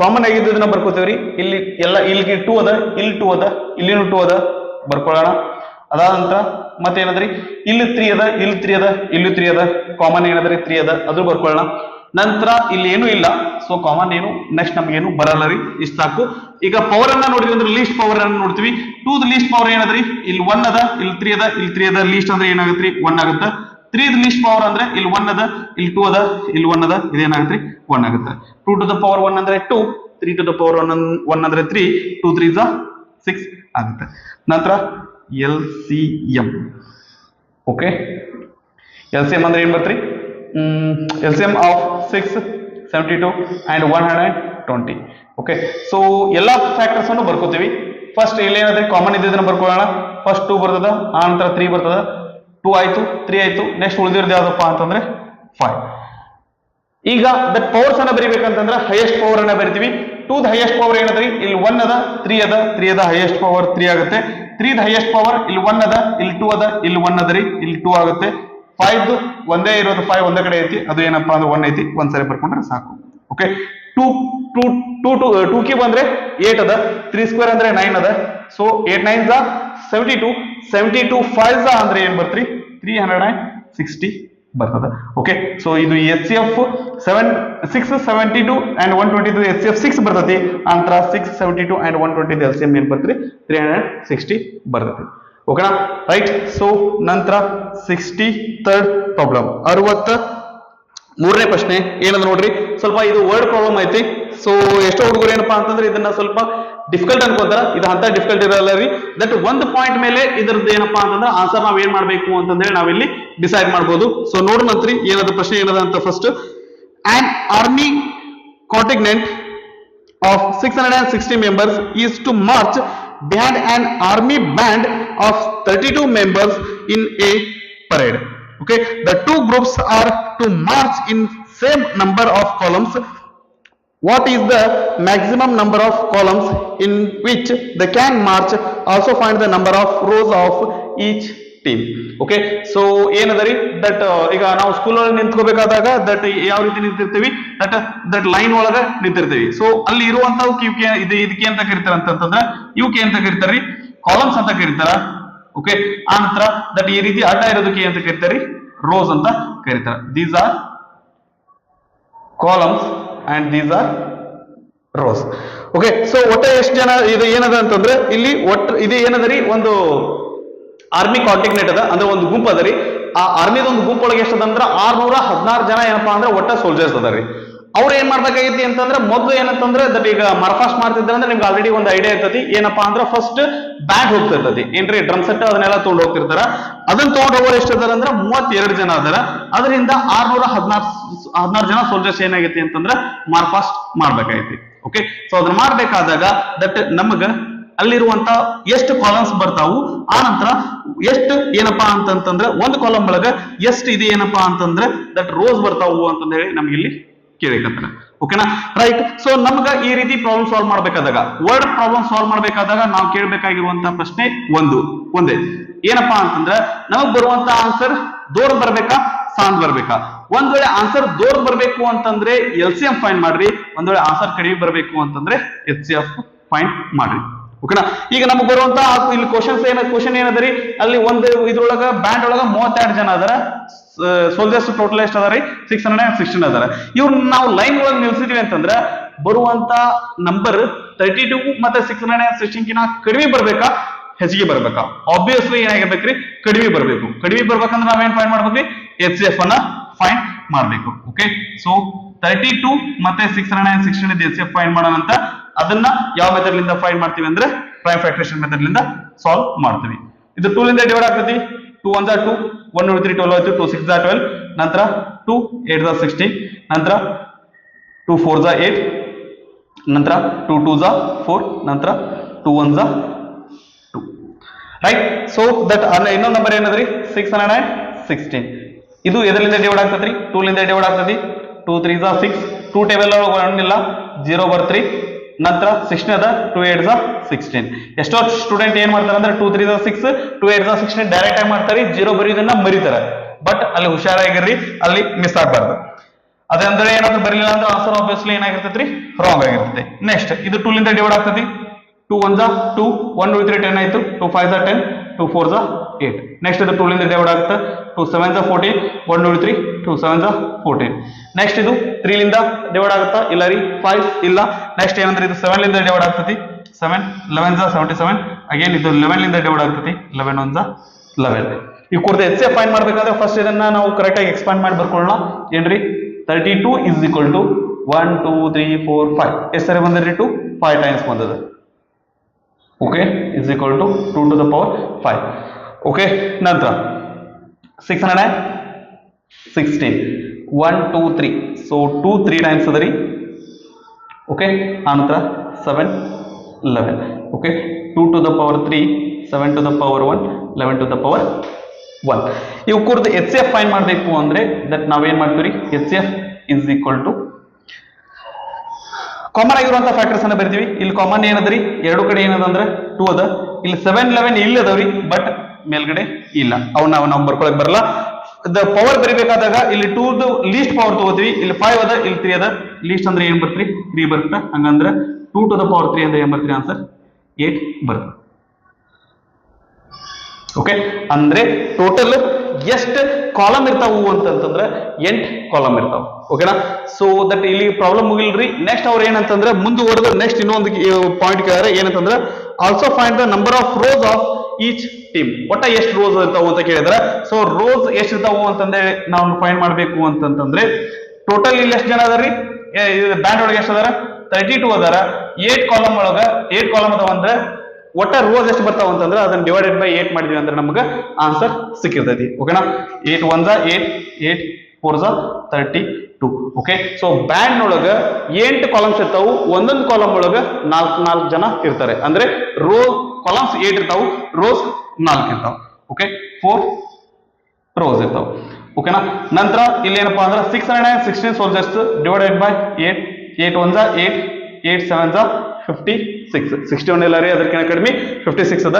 common ಆಗಿದ್ದನ್ನ ಬರ್ಕೋತೀವ್ರಿ ಇಲ್ಲಿ ಎಲ್ಲ ಇಲ್ಲಿಗೆ 2 ಅದ ಇಲ್ಲಿ 2 ಅದ ಇಲ್ಲಿನೂ 2 ಅದ ಬರ್ಕೊಳ್ಳೋಣ ಅದಾದ ನಂತರ ಮತ್ತೇನದ್ರಿ ಇಲ್ಲಿ 3 ಅದ ಇಲ್ಲಿ 3 ಅದ ಇಲ್ಲಿ 3 ಅದ ಕಾಮನ್ ಏನದ್ರಿ 3 ಅದ ಅದು ಬರ್ಕೊಳ್ಳೋಣ ನಂತರ ಇಲ್ಲಿ ಏನು ಇಲ್ಲ ಸೊ ಕಾಮನ್ ಏನು ನೆಕ್ಸ್ಟ್ ನಮ್ಗೆ ಏನು ಬರಲ್ಲ ರೀ ಇಷ್ಟ ಸಾಕು ಈಗ ಪವರ್ ಅನ್ನ ನೋಡಿದ್ವಿ ಅಂದ್ರೆ ಲೀಸ್ಟ್ ಪವರ್ ಅನ್ನ ನೋಡ್ತೀವಿ 2 ದ ಲೀಸ್ಟ್ ಪವರ್ ಏನದ್ರಿ ಇಲ್ಲಿ 1 ಅದ ಇಲ್ಲಿ 3 ಅದ ಇಲ್ಲಿ 3 ಅದ ಲೀಸ್ಟ್ ಅಂದ್ರೆ ಏನಾಗತ್ರಿ 1 ಆಗುತ್ತೆ 3 ದ ಲೀಸ್ಟ್ ಪವರ್ ಅಂದ್ರೆ ಇಲ್ಲಿ 1 ಅದ ಇಲ್ಲಿ 2 ಅದ ಇಲ್ಲಿ 1 ಅದ ಇದೇನಾಗತ್ರಿ 1 ಆಗುತ್ತೆ 2 to the power 1 ಅಂದ್ರೆ 2 3 to the power 1 ಅಂದ್ರೆ 3 2 3s 6 ಆಗುತ್ತೆ ನಂತರ LCM ಓಕೆ LCM ಅಂದ್ರೆ ಏನ್ ಬರ್ತ್ರಿ LCM of 6 72 and 120 okay so ಎಲ್ಲಾ ಫ್ಯಾಕ್ಟರ್ಸ್ ಅನ್ನು ಬರ್ಕೋತೀವಿ ಫಸ್ಟ್ ಇಲ್ಲಿ ಏನಾದ್ರೆ ಕಾಮನ್ ಇದ್ದದನ್ನ ಬರ್ಕೊಳ್ಳೋಣ ಫಸ್ಟ್ 2 ಬರ್ತದ ಆ ನಂತರ 3 ಬರ್ತದ 2 ಆಯ್ತು 3 ಆಯ್ತು ನೆಕ್ಸ್ಟ್ ಉಳಿದಿರೋದು ಯಾವ್ದಪ್ಪ ಅಂತಂದ್ರೆ 5 ಈಗ ದಟ್ ಪವರ್ಸ್ ಅನ್ನ ಬರಿಬೇಕಂತಂದ್ರೆ ಹೈಯೆಸ್ಟ್ ಪವರ್ ಅನ್ನ ಬರಿತೀವಿ 2 ದ ಹೈಯೆಸ್ಟ್ ಪವರ್ ಏನದ್ರಿ ಇಲ್ಲಿ 1 ಅದ 3 ಅದ 3 ಅದ ಹೈಯೆಸ್ಟ್ ಪವರ್ 3 ಆಗುತ್ತೆ 3 ದ ಹೈಯೆಸ್ಟ್ ಪವರ್ ಇಲ್ಲಿ 1 ಅದ ಇಲ್ಲಿ 2 ಅದ ಇಲ್ಲಿ 1 ಅದ ರೀ ಇಲ್ಲಿ 2 ಆಗುತ್ತೆ 5 ಒಂದೇ ಇರೋದು 5 ಒಂದೇ ಕಡೆ ಐತಿ ಅದು ಏನಪ್ಪಾ ಅಂದ್ರೆ 1 ಐತಿ ಒಂದ್ ಸರಿ ಬರ್ಕೊಂಡ್ರೆ ಸಾಕು ಓಕೆ 2 ಕ್ಯೂಬ್ ಅಂದ್ರೆ 8 ಅದ 3 ಸ್ಕ್ವೇರ್ ಅಂದ್ರೆ 9 ಅದ ಸೊ 8 9s 72 72 5s ಅಂದ್ರೆ ಏನ್ ಬರ್ತ್ರಿ 360 ಬರ್ತದ ಓಕೆ ಸೊ ಇದು HCF 672 and 122 HCF 6 ಬರ್ತತಿ ನಂತರ 672 and 120 LCM ಏನ್ ಬರ್ತ್ರಿ 360 ಬರ್ತತಿ ಓಕೆನಾ ರೈಟ್ ಸೊ ನಂತರ 63rd ಪ್ರಾಬ್ಲಮ್ 63 ಮೂರನೇ ಪ್ರಶ್ನೆ ಏನಂದ್ರೆ ನೋಡ್ರಿ, ಸ್ವಲ್ಪ ಇದು ವರ್ಡ್ ಪ್ರಾಬ್ಲಮ್ ಐತಿ. ಸೊ ಎಷ್ಟೋ ಹುಡುಗರು ಏನಪ್ಪಾ ಅಂತಂದ್ರೆ ಇದನ್ನ ಸ್ವಲ್ಪ ಡಿಫಿಕಲ್ಟ್ ಅನ್ಕೋತಾರ. ಇದು ಅಂತ ಡಿಫಿಕಲ್ಟ್ ಇರಲ್ಲ ರೀ. ದಟ್ ಒಂದು ಪಾಯಿಂಟ್ ಮೇಲೆ ಇದ್ರದ್ದು ಏನಪ್ಪಾ ಅಂತಂದ್ರೆ ಆನ್ಸರ್ ನಾವ್ ಏನ್ ಮಾಡ್ಬೇಕು ಅಂತಂದ್ರೆ ನಾವಿಲ್ಲಿ ಡಿಸೈಡ್ ಮಾಡ್ಬೋದು. ಸೊ ನೋಡೋಣಂತ್ರಿ ಏನದ ಪ್ರಶ್ನೆ ಏನದ ಅಂತ. First, on army contingent of 660 members is to march behind an army band of 32 members in a parade. Okay, the two groups are to march in same number of columns. What is the maximum number of columns in which they can march? Also find the number of rows of each team. Okay, so ಏನದರಿ that ಈಗ ನಾವು school ಒಳಗೆ ನಿಂತ್ಕೋಬೇಕಾದಾಗ that ಯಾವ ರೀತಿ ನಿಂತಿರ್ತೀವಿ, that line ಒಳಗೆ ನಿಂತಿರ್ತೀವಿ. So ಅಲ್ಲಿ ಇರುವಂತವು ಇದಕ್ಕೆ ಅಂತ ಕರೀತಾರ ಅಂತಂದ್ರೆ ಇವಕ್ಕೆ ಅಂತ ಕರೀತಾರ್ರಿ, ಕಾಲಮ್ಸ್ ಅಂತ ಕರೀತಾರ. ಓಕೆ, ಆ ನಂತರ ದಟ್ ಈ ರೀತಿ ಅಡ್ಡ ಇರೋದಕ್ಕೆ ಅಂತ ಕರೀತಾರಿ, ರೋಸ್ ಅಂತ ಕರೀತಾರ. These are columns and these are rose. Okay, so ಒಟ್ಟು ಎಷ್ಟು ಜನ ಇದು ಏನದ ಅಂತಂದ್ರೆ ಇಲ್ಲಿ ಒಟ್ಟು ಇದು ಏನದರಿ ಒಂದು ಆರ್ಮಿ ಕಾಂಟಿಂಜೆಂಟ್ ಅದ, ಅಂದ್ರೆ ಒಂದು ಗುಂಪು ಅದರಿ. ಆ ಆರ್ಮಿದ ಒಂದು ಗುಂಪು ಒಳಗೆ ಎಷ್ಟದ ಅಂದ್ರೆ 616 ಜನ ಏನಪ್ಪಾ ಅಂದ್ರೆ ಒಟ್ಟ ಸೋಲ್ಜರ್ಸ್ ಅದಾರಿ. ಅವ್ರು ಏನ್ ಮಾಡ್ಬೇಕಾಗೈತಿ ಅಂತಂದ್ರೆ ಮೊದಲು ಏನಂತಂದ್ರೆ ದಟ್ ಈಗ ಮಾರ್ಫಾಸ್ಟ್ ಮಾಡ್ತಿದ್ರೆ ಅಂದ್ರೆ ನಿಮ್ಗೆ ಆಲ್ರೆಡಿ ಒಂದು ಐಡಿಯಾ ಇರ್ತೈತಿ. ಏನಪ್ಪಾ ಅಂದ್ರೆ ಫಸ್ಟ್ ಬ್ಯಾಂಡ್ ಹೋಗ್ತಿರ್ತೈತಿ ಏನ್ರಿ, ಡ್ರಮ್ ಸೆಟ್ ಅದನ್ನೆಲ್ಲ ತಗೊಂಡ್ ಹೋಗ್ತಿರ್ತಾರ. ಅದನ್ನ ತಗೊಂಡ್ ಹೋಗೋರು ಎಷ್ಟು ಅದಾರ ಅಂದ್ರೆ 32 ಜನ ಅದಾರ. ಅದರಿಂದ 616 ಜನ ಸೋಲ್ಜರ್ಸ್ ಏನಾಗೈತಿ ಅಂತಂದ್ರೆ ಮಾರ್ಫಾಸ್ಟ್ ಮಾಡ್ಬೇಕಾಗೈತಿ. ಓಕೆ, ಸೊ ಅದನ್ನ ಮಾಡ್ಬೇಕಾದಾಗ ದಟ್ ನಮಗ ಅಲ್ಲಿರುವಂತ ಎಷ್ಟು ಕಾಲಮ್ಸ್ ಬರ್ತಾವು, ಆ ನಂತರ ಎಷ್ಟು ಏನಪ್ಪಾ ಅಂತಂದ್ರೆ ಒಂದು ಕಾಲಮ್ ಒಳಗ ಎಷ್ಟು ಇದೆ ಏನಪ್ಪಾ ಅಂತಂದ್ರೆ ದಟ್ ರೋಸ್ ಬರ್ತಾವು ಅಂತಂದ ಹೇಳಿ ನಮ್ಗೆ ಇಲ್ಲಿ ಕೇಳಿಕತ್ತಾರ. ಓಕೆನಾ, ರೈಟ್. ಸೊ ನಮ್ಗ ಈ ರೀತಿ ಪ್ರಾಬ್ಲಮ್ ಸಾಲ್ವ್ ಮಾಡ್ಬೇಕಾದಾಗ, ವರ್ಡ್ ಪ್ರಾಬ್ಲಮ್ ಸಾಲ್ವ್ ಮಾಡ್ಬೇಕಾದಾಗ ನಾವು ಕೇಳಬೇಕಾಗಿರುವಂತ ಪ್ರಶ್ನೆ ಒಂದೇ ಏನಪ್ಪಾ ಅಂತಂದ್ರೆ ನಮಗ್ ಬರುವಂತ ಆನ್ಸರ್ ದೂರ ಬರ್ಬೇಕಾ ಸಾಂದ್ ಬರ್ಬೇಕಾ. ಒಂದ್ ವೇಳೆ ಆನ್ಸರ್ ದೂರ ಬರ್ಬೇಕು ಅಂತಂದ್ರೆ LCM ಫೈಂಡ್ ಮಾಡ್ರಿ, ಒಂದ್ ವೇಳೆ ಆನ್ಸರ್ ಕಡಿಮೆ ಬರ್ಬೇಕು ಅಂತಂದ್ರೆ HCF ಫೈಂಡ್ ಮಾಡ್ರಿ. ಓಕೆನಾ, ಈಗ ನಮಗ್ ಬರುವಂತ ಇಲ್ಲಿ ಕ್ವಶನ್ ಏನದರಿ, ಅಲ್ಲಿ ಒಂದು ಇದ್ರೊಳಗ ಬ್ಯಾಂಡ್ ಒಳಗ 32 ಜನ ಅದರ ಸೋಲ್ಜರ್ಸ್. ಟೋಟಲ್ ಎಷ್ಟು ಅದಾರಿ 616 ಅದಾರ. ಇವ್ರನ್ನ ನಾವು ಲೈನ್ ಒಳಗೆ ನಿಲ್ಸಿದ್ವಿ ಅಂತಂದ್ರ ಬರುವಂತ ನಂಬರ್ 32 ಮತ್ತೆ 616 ಕಡಿಮೆ ಬರ್ಬೇಕಾ ಹೆಚ್ಚಿಗೆ ಬರ್ಬೇಕಾ? ಆಬ್ವಿಯಸ್ಲಿ ಏನಾಗಿರ್ಬೇಕ್ರಿ, ಕಡಿಮೆ ಬರ್ಬೇಕು. ಕಡಿಮೆ ಬರ್ಬೇಕಂದ್ರೆ ನಾವೇನ್ ಫೈಂಡ್ ಮಾಡ್ಬೇಕ್ರಿ, HCF ಅನ್ನ ಫೈಂಡ್ ಮಾಡ್ಬೇಕು. ಓಕೆ, ಸೊ 32 ಮತ್ತೆ 616 HCF ಫೈಂಡ್ ಮಾಡೋಣಂತ. ಅದನ್ನ ಯಾವ ಮೆಥಡ್ ಲಿಂದ ಫೈಂಡ್ ಮಾಡ್ತೀವಿ ಅಂದ್ರೆ ಪ್ರೈಮ್ ಫ್ಯಾಕ್ಟರೇಷನ್ ಮೆಥಡ್ ಲಿಂದ ಸಾಲ್ವ್ ಮಾಡ್ತೀವಿ. ಇದು 2 ಲಿಂದ ಡಿವೈಡ್ ಆಗ್ತೈತಿ. 2 1 2, 1 3 12 ಆಯ್ತು, 2 6 12, ನಂತರ 2 8 16, ನಂತರ 2 4 8, ನಂತರ 2 2 4, ನಂತರ 2 1 2. ರೈಟ್. ಸೊ ದಟ್ ಇನ್ನೊಂದು ನಂಬರ್ ಏನದ್ರಿ 616. ಇದು ಎದರಿಂದ ಡಿವೈಡ್ ಆಗ್ತದ್ರಿ, 2 ಲಿಂದ ಡಿವೈಡ್ ಆಗ್ತದೆ. 2 3 6, 2 ಟೇಬಲ್ ಒಳಗೆ ಇಲ್ಲ, 0 ಬರ್ತ್ರಿ. ನಂತರ 6 ಅದ, 2 8 16. ಎಷ್ಟೋ ಸ್ಟೂಡೆಂಟ್ ಏನ್ ಮಾಡ್ತಾರೆ ಅಂದ್ರೆ 2 3 6, 2 8 16 ಡೈರೆಕ್ಟ್ ಆಗಿ ಮಾಡ್ತಾರೆ, 0 ಬರೆಯೋದನ್ನ ಮರಿತಾರೆ. ಬಟ್ ಅಲ್ಲಿ ಹುಷಾರಾಗಿರ್ರಿ, ಅಲ್ಲಿ ಮಿಸ್ ಆಗ್ಬಾರ್ದು. ಅದಂದ್ರೆ ಏನಾದ್ರು ಬರಲಿಲ್ಲ ಅಂದ್ರೆ ಆನ್ಸರ್ ಆಬ್ವಿಯಸ್ಲಿ ಏನಾಗಿರ್ತೈತ್ರಿ, ರಾಂಗ್ ಆಗಿರ್ತೈತಿ. ನೆಕ್ಸ್ಟ್ ಇದು 2 ಲಿಂದ ಡಿವೈಡ್ ಆಗ್ತದೆ. 2 1 2, 1 2 3 10 ಆಯ್ತು, 2 5 10, 2 4 8. ನೆಕ್ಸ್ಟ್ ಇದು 2 ಲಿಂದ ಡಿವೈಡ್ ಆಗುತ್ತೆ. 2 7 14, 1 2 3, 2 7 14. ನೆಕ್ಸ್ಟ್ ಇದು 3 ಲಿಂದ ಡಿವೈಡ್ ಆಗುತ್ತಾ, ಇಲ್ಲ ರೀ 5 ಇಲ್ಲ. ನೆಕ್ಸ್ಟ್ ಏನಂದ್ರೆ ಇದು 7 ಲಿಂದ ಡಿವೈಡ್ ಆಗ್ತತಿ. 7 11 77. ಅಗೇನ್ ಇದು 11 ಲಿಂದ ಡಿವೈಡ್ ಆಗ್ತತಿ. 11 1 11. ಈ ಕುರಿತು HCF ಫೈಂಡ್ ಮಾಡ್ಬೇಕಾದ್ರೆ ಫಸ್ಟ್ ಇದನ್ನ ನಾವು ಕರೆಕ್ಟ್ ಆಗಿ ಎಕ್ಸ್ಪಾಂಡ್ ಮಾಡಿ ಬರ್ಕೊಳ್ಳೋಣ. ಏನ್ರಿ 32 is equal to 1 2 3 4 5. ಎಷ್ಟು ಸರಿ ಬಂದ್ರಿ 2 5 ಟೈಮ್ಸ್ ಬಂದದ. Okay, is equal to 2 to the power 5. Okay, ನಂತರ 616, 1 2 3, ಸೊ 2 3 ಟೈಮ್ಸ್ ಅದರಿ. ಓಕೆ, ಆನಂತರ 7 11. Okay, 2 to the power 3, 7 to the power 1, 11 to the power 1. ಇವು ಕುರಿತು HCF ಫೈಂಡ್ ಮಾಡಬೇಕು ಅಂದ್ರೆ ದಟ್ ನಾವೇನ್ ಮಾಡ್ತೀವಿ, HCF is equal to common ಆಗಿರುವಂತಹ ಫ್ಯಾಕ್ಟರ್ಸ್ ಅನ್ನ ಬರ್ತೀವಿ. ಇಲ್ಲಿ ಕಾಮನ್ ಏನದ್ರಿ, ಎರಡು ಕಡೆ ಏನದ ಅಂದ್ರೆ 2 ಅದ. ಇಲ್ಲಿ 7 11 ಇಲ್ಲ ಅದಾವ್ರಿ, ಬಟ್ ಮೇಲ್ಗಡೆ ಇಲ್ಲ. ಅವನ್ನ ನಾವು ಬರ್ಕೊಳಕ್ ಬರಲ್ಲ. ಪವರ್ ಬರಿಬೇಕಾದಾಗ ಇಲ್ಲಿ 2 ಲೀಸ್ಟ್ ಪವರ್ ತಗೋತೀವಿ. ಇಲ್ಲಿ 5 ಅದ, ಇಲ್ಲಿ 3 ಅದ. ಲೀಸ್ಟ್ ಅಂದ್ರೆ ಏನ್ ಬರ್ತ್ರಿ, 3 ಬರುತ್ತೆ. ಹಂಗಂದ್ರೆ 2 to the power 3 ಅಂದ್ರೆ ಏನ್ ಬರ್ತೀರಿ ಆನ್ಸರ್ 8 ಬರುತ್ತೆ. ಓಕೆ, ಅಂದ್ರೆ ಟೋಟಲ್ ಎಷ್ಟು ಕಾಲಮ್ ಇರ್ತಾವು ಅಂತಂದ್ರೆ 8 ಕಾಲಮ್ ಇರ್ತಾವ. ಓಕೆನಾ, ಸೊ ದಟ್ ಇಲ್ಲಿ ಪ್ರಾಬ್ಲಮ್ ಮುಗಿಲ್ರಿ. ನೆಕ್ಸ್ಟ್ ಅವ್ರು ಏನಂತಂದ್ರೆ ಮುಂದುವರೆದ ನೆಕ್ಸ್ಟ್ ಇನ್ನೊಂದು ಪಾಯಿಂಟ್ ಕೇಳಿದ್ರೆ ಏನಂತಂದ್ರೆ also find the number of rose of each team. ಒಟ್ಟ ಎಷ್ಟು ರೋಸ್ ಇರ್ತಾವು ಅಂತ ಕೇಳಿದ್ರೆ, ಸೊ ರೋಸ್ ಎಷ್ಟು ಇರ್ತಾವು ಅಂತಂದ್ರೆ ನಾವು ಫೈಂಡ್ ಮಾಡ್ಬೇಕು ಅಂತಂದ್ರೆ ಟೋಟಲ್ ಇಲ್ಲಿ ಎಷ್ಟು ಜನ ಅದಾರಿ ಬ್ಯಾಂಡ್ ಒಳಗೆ ಎಷ್ಟು ಅದಾರ 32 ಅದಾರ 8 ಕಾಲಮ್ ಒಳಗ 8 ಕಾಲಮ್ ಅದಾವ ಅಂದ್ರೆ ಒಟ್ಟ ರೋಸ್ ಎಷ್ಟು ಬರ್ತಾವ ಅಂತಂದ್ರೆ ಅದನ್ನ ಡಿವೈಡೆಡ್ ಬೈ 8 ಮಾಡಿದ್ವಿ ಅಂದ್ರೆ ನಮ್ಗೆ ಆನ್ಸರ್ ಸಿಕ್ಕಿರ್ತೈತಿ ಓಕೆನಾ 8 1 8 8 4 32 ಓಕೆ ಸೊ ಬ್ಯಾಂಡ್ ಒಳಗ 8 ಕಾಲಮ್ಸ್ ಇರ್ತಾವು ಒಂದೊಂದು ಕಾಲಮ್ ಒಳಗ 4 ಜನ ಇರ್ತಾರೆ ಅಂದ್ರೆ ರೋ ಕಾಲಮ್ಸ್ 8 ಇರ್ತಾವು ರೋಸ್ 4 ಇರ್ತಾವ ಓಕೆ 4 ರೋಸ್ ಇರ್ತಾವ ಓಕೆನಾ ನಂತರ ಇಲ್ಲಿ ಏನಪ್ಪಾ ಅಂದ್ರೆ 616 ಸೋಲ್ಜರ್ಸ್ ಡಿವೈಡೆಡ್ ಬೈ 8 8 1 8 8 7 56 61 ಇಲ್ಲ ರೀ ಅದಕ್ಕಿಂತ ಕಡಿಮೆ 56 ಅದ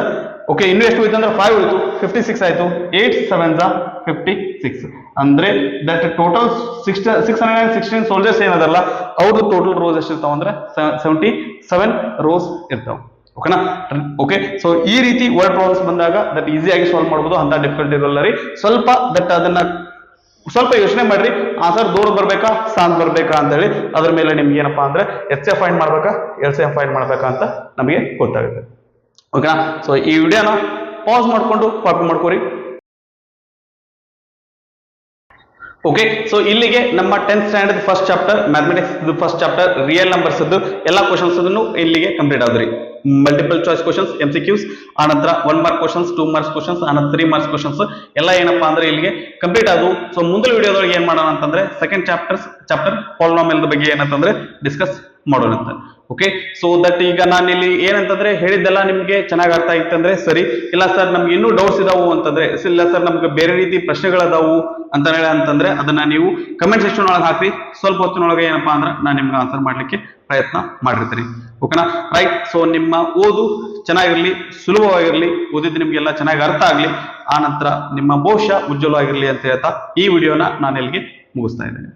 ಓಕೆ ಇನ್ನು ಎಷ್ಟು ಹೋಯ್ತು ಅಂದ್ರೆ 5 ಹೋಯ್ತು 56 ಆಯ್ತು 8 7 56 ಅಂದ್ರೆ ದಟ್ ಟೋಟಲ್ 616 ಸೋಲ್ಜರ್ಸ್ ಏನದಲ್ಲ ಅವ್ರದ್ದು ಟೋಟಲ್ ರೋಸ್ ಎಷ್ಟು ಇರ್ತಾವ ಅಂದ್ರೆ 77 ರೋಸ್ ಇರ್ತಾವ ಓಕೆನಾ ಓಕೆ ಸೊ ಈ ರೀತಿ ವರ್ಡ್ ಪ್ರಾಬ್ಲಮ್ಸ್ ಬಂದಾಗ ದಟ್ ಈಸಿಯಾಗಿ ಸಾಲ್ವ್ ಮಾಡಬಹುದು ಅಂತ ಡಿಫಿಕಲ್ಟಿ ಇರಲ್ಲ ರೀ ಸ್ವಲ್ಪ ದಟ್ ಅದನ್ನ ಸ್ವಲ್ಪ ಯೋಚನೆ ಮಾಡ್ರಿ ಆನ್ಸರ್ ದೂರ ಬರ್ಬೇಕಾ ಸಾಂಗ್ ಬರ್ಬೇಕಾ ಅಂತ ಹೇಳಿ ಅದ್ರ ಮೇಲೆ ನಿಮ್ಗೆ ಏನಪ್ಪಾ ಅಂದ್ರೆ HCF ಫೈಂಡ್ ಮಾಡ್ಬೇಕಾ LCM ಫೈಂಡ್ ಮಾಡ್ಬೇಕಾ ಅಂತ ನಮಗೆ ಗೊತ್ತಾಗುತ್ತೆ ಓಕೆನಾ ಸೊ ಈ ವಿಡಿಯೋನ ಪಾಸ್ ಮಾಡ್ಕೊಂಡು ಕಾಪಿ ಮಾಡ್ಕೋರಿ ಓಕೆ ಸೊ ಇಲ್ಲಿಗೆ ನಮ್ಮ 10th standard first chapter mathematics first chapter real numbers ಎಲ್ಲ ಕ್ವಶನ್ಸ್ ಇಲ್ಲಿಗೆ ಕಂಪ್ಲೀಟ್ ಆದ್ರಿ ಮಲ್ಟಿಪಲ್ ಚಾಯ್ಸ್ ಕ್ವಶನ್ಸ್ MCQs ಆನಂತರ 1 ಮಾರ್ಕ್ ಕ್ವಶನ್ಸ್ 2 ಮಾರ್ಕ್ಸ್ ಕ್ವಶನ್ಸ್ ಆನಂತರ 3 ಮಾರ್ಕ್ಸ್ ಕ್ವಶನ್ಸ್ ಎಲ್ಲ ಏನಪ್ಪಾ ಅಂದ್ರೆ ಇಲ್ಲಿಗೆ ಕಂಪ್ಲೀಟ್ ಆದವು ಸೊ ಮುಂದಿನ ವಿಡಿಯೋದೊಳಗೆ ಏನ್ ಮಾಡೋಣ ಅಂತಂದ್ರೆ ಸೆಕೆಂಡ್ ಚಾಪ್ಟರ್ ಪಾಲಿನಾಮಿಯಲ್ ಬಗ್ಗೆ ಏನಂತಂದ್ರೆ ಡಿಸ್ಕಸ್ ಮಾಡೋಣ ಅಂತ ಓಕೆ ಸೊ ದಟ್ ಈಗ ನಾನು ಇಲ್ಲಿ ಏನಂತಂದ್ರೆ ಹೇಳಿದ್ದೆಲ್ಲ ನಿಮ್ಗೆ ಚೆನ್ನಾಗಿ ಅರ್ಥ ಆಗಿತ್ತಂದ್ರೆ ಸರಿ ಇಲ್ಲ ಸರ್ ನಮ್ಗೆ ಇನ್ನೂ ಡೌಟ್ಸ್ ಇದಾವು ಅಂತಂದ್ರೆ ಇಲ್ಲ ಸರ್ ನಮ್ಗೆ ಬೇರೆ ರೀತಿ ಪ್ರಶ್ನೆಗಳದಾವು ಅಂತ ಹೇಳಿ ಅಂತಂದ್ರೆ ಅದನ್ನ ನೀವು ಕಮೆಂಟ್ ಸೆಕ್ಷನ್ ಒಳಗೆ ಹಾಕಿ ಸ್ವಲ್ಪ ಹೊತ್ತಿನೊಳಗೆ ಏನಪ್ಪಾ ಅಂದ್ರೆ ನಾನು ನಿಮ್ಗೆ ಆನ್ಸರ್ ಮಾಡ್ಲಿಕ್ಕೆ ಪ್ರಯತ್ನ ಮಾಡಿರ್ತೀನಿ ಓಕೆನಾ ರೈಟ್ ಸೊ ನಿಮ್ಮ ಓದು ಚೆನ್ನಾಗಿರ್ಲಿ ಸುಲಭವಾಗಿರ್ಲಿ ಓದಿದ್ದು ನಿಮ್ಗೆಲ್ಲ ಚೆನ್ನಾಗಿ ಅರ್ಥ ಆಗ್ಲಿ ಆ ನಂತರ ನಿಮ್ಮ ಭವಿಷ್ಯ ಉಜ್ವಲವಾಗಿರ್ಲಿ ಅಂತ ಹೇಳ್ತಾ ಈ ವಿಡಿಯೋನ ನಾನು ಇಲ್ಲಿಗೆ ಮುಗಿಸ್ತಾ ಇದ್ದೇನೆ